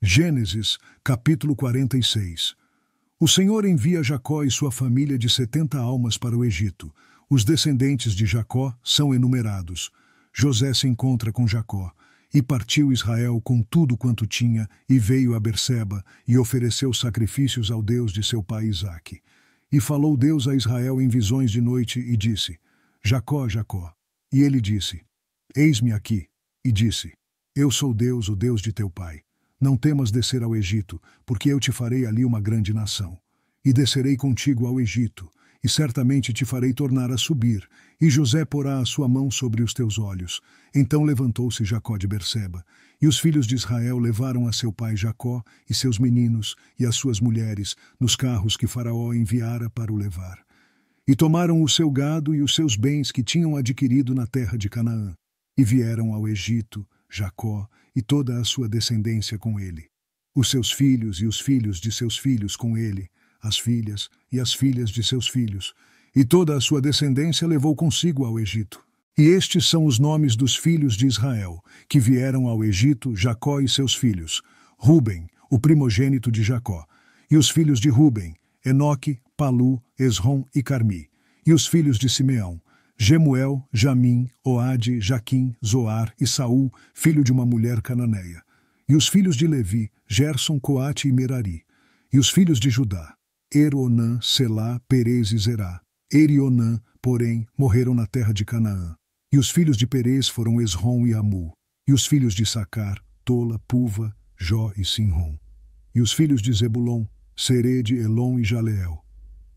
Gênesis, capítulo 46. O Senhor envia Jacó e sua família de 70 almas para o Egito. Os descendentes de Jacó são enumerados. José se encontra com Jacó. E partiu Israel com tudo quanto tinha, e veio a Berseba, e ofereceu sacrifícios ao Deus de seu pai Isaque. E falou Deus a Israel em visões de noite, e disse: Jacó, Jacó. E ele disse: Eis-me aqui. E disse: Eu sou Deus, o Deus de teu pai. Não temas descer ao Egito, porque eu te farei ali uma grande nação. E descerei contigo ao Egito, e certamente te farei tornar a subir, e José porá a sua mão sobre os teus olhos. Então levantou-se Jacó de Berseba, e os filhos de Israel levaram a seu pai Jacó, e seus meninos, e as suas mulheres, nos carros que Faraó enviara para o levar. E tomaram o seu gado e os seus bens que tinham adquirido na terra de Canaã, e vieram ao Egito, Jacó, e toda a sua descendência com ele. Os seus filhos e os filhos de seus filhos com ele, as filhas e as filhas de seus filhos, e toda a sua descendência levou consigo ao Egito. E estes são os nomes dos filhos de Israel, que vieram ao Egito, Jacó e seus filhos: Ruben, o primogênito de Jacó, e os filhos de Ruben, Enoque, Palu, Esrom e Carmi, e os filhos de Simeão, Gemuel, Jamim, Oade, Jaquim, Zoar e Saul, filho de uma mulher cananeia. E os filhos de Levi, Gerson, Coate e Merari. E os filhos de Judá, Onã, Selá, Perez e Zerá. E Onã, porém, morreram na terra de Canaã. E os filhos de Perez foram Esrom e Amu. E os filhos de Sacar, Tola, Puva, Jó e Sinrom. E os filhos de Zebulon, Sered, Elon e Jaleel.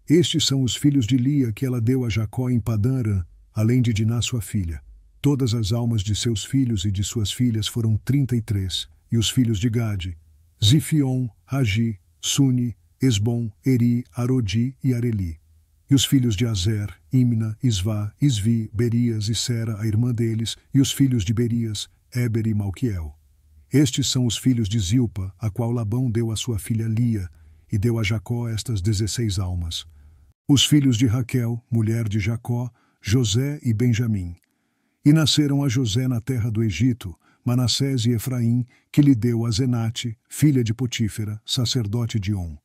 Estes são os filhos de Lia que ela deu a Jacó em Padã-arã, além de Diná sua filha. Todas as almas de seus filhos e de suas filhas foram 33, e os filhos de Gade, Zifion, Ragi, Suni, Esbom, Eri, Arodi e Areli. E os filhos de Azer, Imna, Isvá, Isvi, Berias e Sera, a irmã deles, e os filhos de Berias, Éber e Malquiel. Estes são os filhos de Zilpa, a qual Labão deu a sua filha Lia, e deu a Jacó estas 16 almas. Os filhos de Raquel, mulher de Jacó, José e Benjamim. E nasceram a José na terra do Egito, Manassés e Efraim, que lhe deu a Zenate, filha de Potífera, sacerdote de On.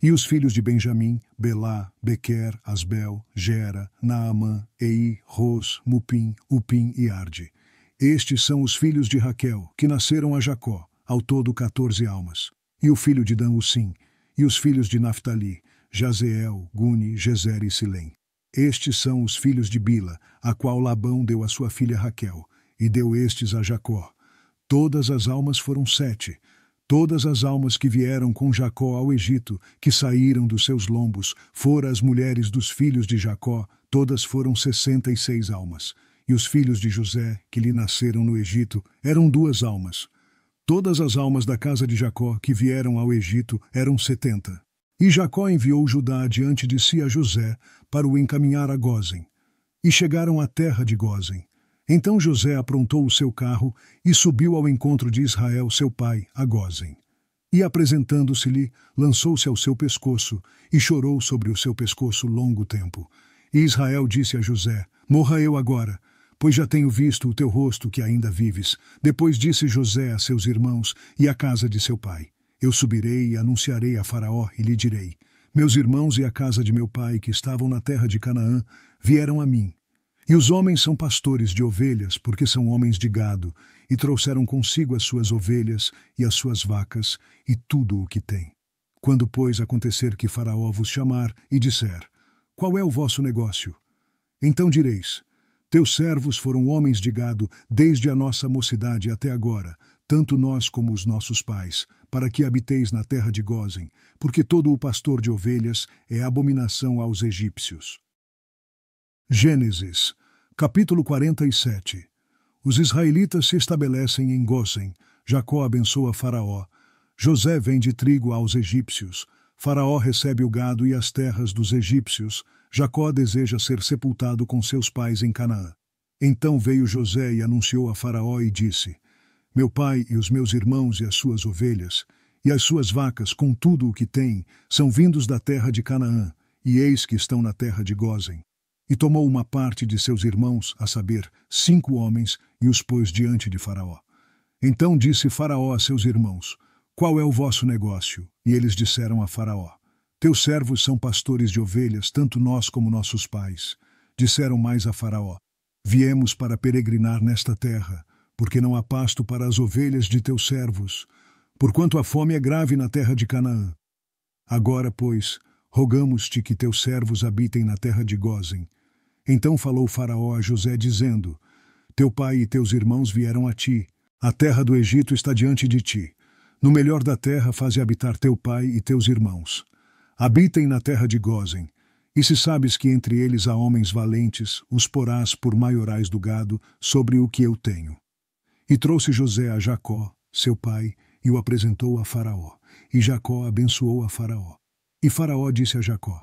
E os filhos de Benjamim, Belá, Bequer, Asbel, Gera, Naamã, Ei, Ros, Mupim, Upim e Arde. Estes são os filhos de Raquel, que nasceram a Jacó, ao todo 14 almas. E o filho de Dan, Usim, e os filhos de Naftali, Jazeel, Guni, Gezer e Silém. Estes são os filhos de Bila, a qual Labão deu a sua filha Raquel, e deu estes a Jacó. Todas as almas foram 7. Todas as almas que vieram com Jacó ao Egito, que saíram dos seus lombos, foram as mulheres dos filhos de Jacó, todas foram 66 almas. E os filhos de José, que lhe nasceram no Egito, eram 2 almas. Todas as almas da casa de Jacó que vieram ao Egito eram 70. E Jacó enviou Judá diante de si a José, para o encaminhar a Gósen. E chegaram à terra de Gósen. Então José aprontou o seu carro e subiu ao encontro de Israel, seu pai, a Gósen. E apresentando-se-lhe, lançou-se ao seu pescoço, e chorou sobre o seu pescoço longo tempo. E Israel disse a José: Morra eu agora, pois já tenho visto o teu rosto que ainda vives. Depois disse José a seus irmãos e à casa de seu pai: Eu subirei e anunciarei a Faraó e lhe direi: Meus irmãos e a casa de meu pai, que estavam na terra de Canaã, vieram a mim. E os homens são pastores de ovelhas, porque são homens de gado, e trouxeram consigo as suas ovelhas e as suas vacas e tudo o que têm. Quando, pois, acontecer que Faraó vos chamar e disser: Qual é o vosso negócio? Então direis: Teus servos foram homens de gado desde a nossa mocidade até agora, tanto nós como os nossos pais, para que habiteis na terra de Gósen, porque todo o pastor de ovelhas é abominação aos egípcios. Gênesis, capítulo 47. Os israelitas se estabelecem em Gósen. Jacó abençoa Faraó. José vende trigo aos egípcios. Faraó recebe o gado e as terras dos egípcios. Jacó deseja ser sepultado com seus pais em Canaã. Então veio José e anunciou a Faraó e disse: Meu pai e os meus irmãos e as suas ovelhas, e as suas vacas com tudo o que têm, são vindos da terra de Canaã, e eis que estão na terra de Gósen. E tomou uma parte de seus irmãos, a saber, 5 homens, e os pôs diante de Faraó. Então disse Faraó a seus irmãos: qual é o vosso negócio? E eles disseram a Faraó: teus servos são pastores de ovelhas, tanto nós como nossos pais. Disseram mais a Faraó: viemos para peregrinar nesta terra, porque não há pasto para as ovelhas de teus servos, porquanto a fome é grave na terra de Canaã. Agora, pois, rogamos-te que teus servos habitem na terra de Gósen. Então falou Faraó a José, dizendo: teu pai e teus irmãos vieram a ti, a terra do Egito está diante de ti. No melhor da terra faze habitar teu pai e teus irmãos. Habitem na terra de Gósen, e se sabes que entre eles há homens valentes, os porás por maiorais do gado sobre o que eu tenho. E trouxe José a Jacó, seu pai, e o apresentou a Faraó. E Jacó abençoou a Faraó. E Faraó disse a Jacó: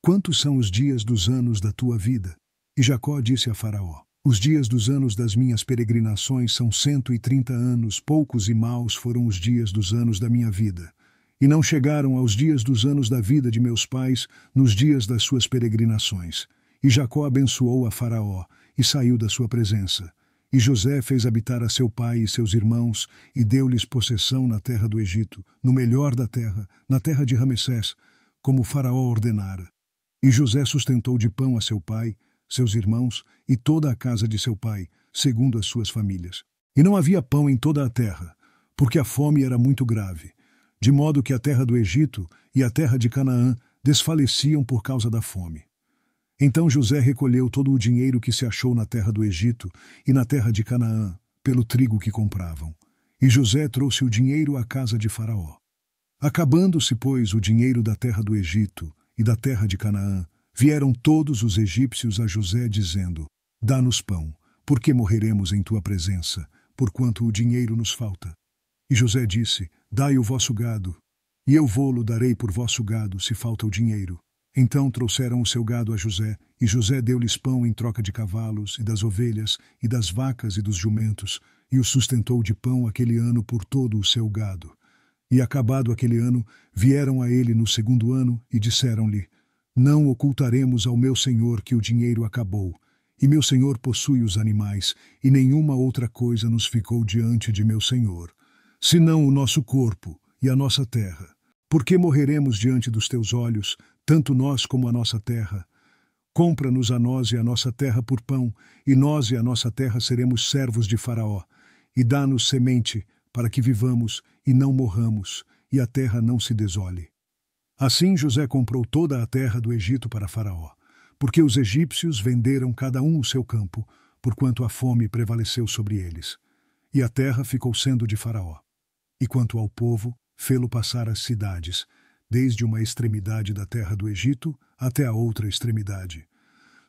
quantos são os dias dos anos da tua vida? E Jacó disse a Faraó: os dias dos anos das minhas peregrinações são 130 anos, poucos e maus foram os dias dos anos da minha vida. E não chegaram aos dias dos anos da vida de meus pais, nos dias das suas peregrinações. E Jacó abençoou a Faraó, e saiu da sua presença. E José fez habitar a seu pai e seus irmãos, e deu-lhes possessão na terra do Egito, no melhor da terra, na terra de Ramessés, como Faraó ordenara. E José sustentou de pão a seu pai, seus irmãos e toda a casa de seu pai, segundo as suas famílias. E não havia pão em toda a terra, porque a fome era muito grave, de modo que a terra do Egito e a terra de Canaã desfaleciam por causa da fome. Então José recolheu todo o dinheiro que se achou na terra do Egito e na terra de Canaã, pelo trigo que compravam. E José trouxe o dinheiro à casa de Faraó. Acabando-se, pois, o dinheiro da terra do Egito e da terra de Canaã, vieram todos os egípcios a José, dizendo: dá-nos pão, porque morreremos em tua presença, porquanto o dinheiro nos falta. E José disse: dai o vosso gado, e eu vô-lo darei por vosso gado, se falta o dinheiro. Então trouxeram o seu gado a José, e José deu-lhes pão em troca de cavalos, e das ovelhas, e das vacas e dos jumentos, e o sustentou de pão aquele ano por todo o seu gado. E acabado aquele ano, vieram a ele no segundo ano, e disseram-lhe: não ocultaremos ao meu senhor que o dinheiro acabou, e meu senhor possui os animais, e nenhuma outra coisa nos ficou diante de meu senhor, senão o nosso corpo e a nossa terra. Por que morreremos diante dos teus olhos, tanto nós como a nossa terra? Compra-nos a nós e a nossa terra por pão, e nós e a nossa terra seremos servos de Faraó, e dá-nos semente, para que vivamos e não morramos, e a terra não se desole. Assim José comprou toda a terra do Egito para Faraó, porque os egípcios venderam cada um o seu campo, porquanto a fome prevaleceu sobre eles. E a terra ficou sendo de Faraó. E quanto ao povo, fê-lo passar as cidades, desde uma extremidade da terra do Egito até a outra extremidade.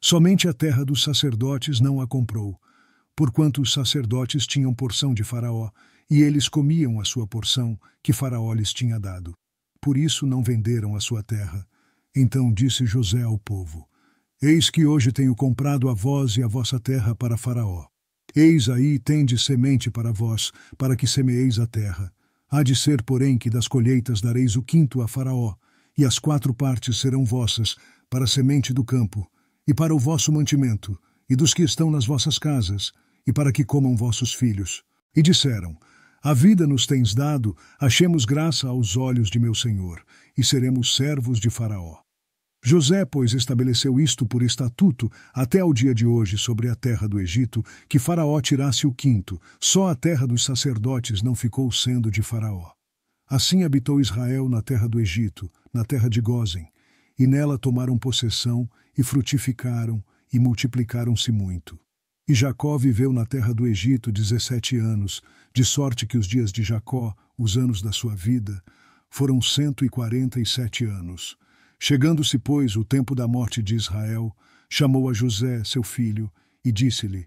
Somente a terra dos sacerdotes não a comprou, porquanto os sacerdotes tinham porção de Faraó, e eles comiam a sua porção que Faraó lhes tinha dado. Por isso não venderam a sua terra. Então disse José ao povo: eis que hoje tenho comprado a vós e a vossa terra para Faraó. Eis aí tendes semente para vós, para que semeeis a terra. Há de ser, porém, que das colheitas dareis o quinto a Faraó, e as 4 partes serão vossas, para a semente do campo, e para o vosso mantimento, e dos que estão nas vossas casas, e para que comam vossos filhos. E disseram: a vida nos tens dado, achemos graça aos olhos de meu senhor, e seremos servos de Faraó. José, pois, estabeleceu isto por estatuto até ao dia de hoje sobre a terra do Egito, que Faraó tirasse o quinto, só a terra dos sacerdotes não ficou sendo de Faraó. Assim habitou Israel na terra do Egito, na terra de Gósen, e nela tomaram possessão, e frutificaram, e multiplicaram-se muito. E Jacó viveu na terra do Egito 17 anos, de sorte que os dias de Jacó, os anos da sua vida, foram 147 anos. Chegando-se, pois, o tempo da morte de Israel, chamou a José, seu filho, e disse-lhe: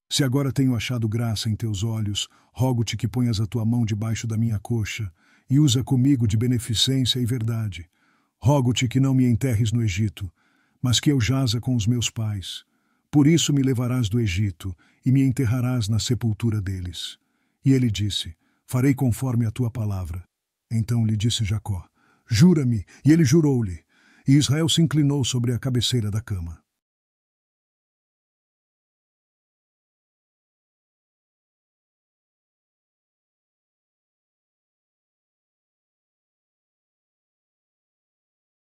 se agora tenho achado graça em teus olhos, rogo-te que ponhas a tua mão debaixo da minha coxa, e usa comigo de beneficência e verdade. Rogo-te que não me enterres no Egito, mas que eu jaza com os meus pais. Por isso me levarás do Egito, e me enterrarás na sepultura deles. E ele disse: farei conforme a tua palavra. Então lhe disse Jacó: jura-me. E ele jurou-lhe. E Israel se inclinou sobre a cabeceira da cama.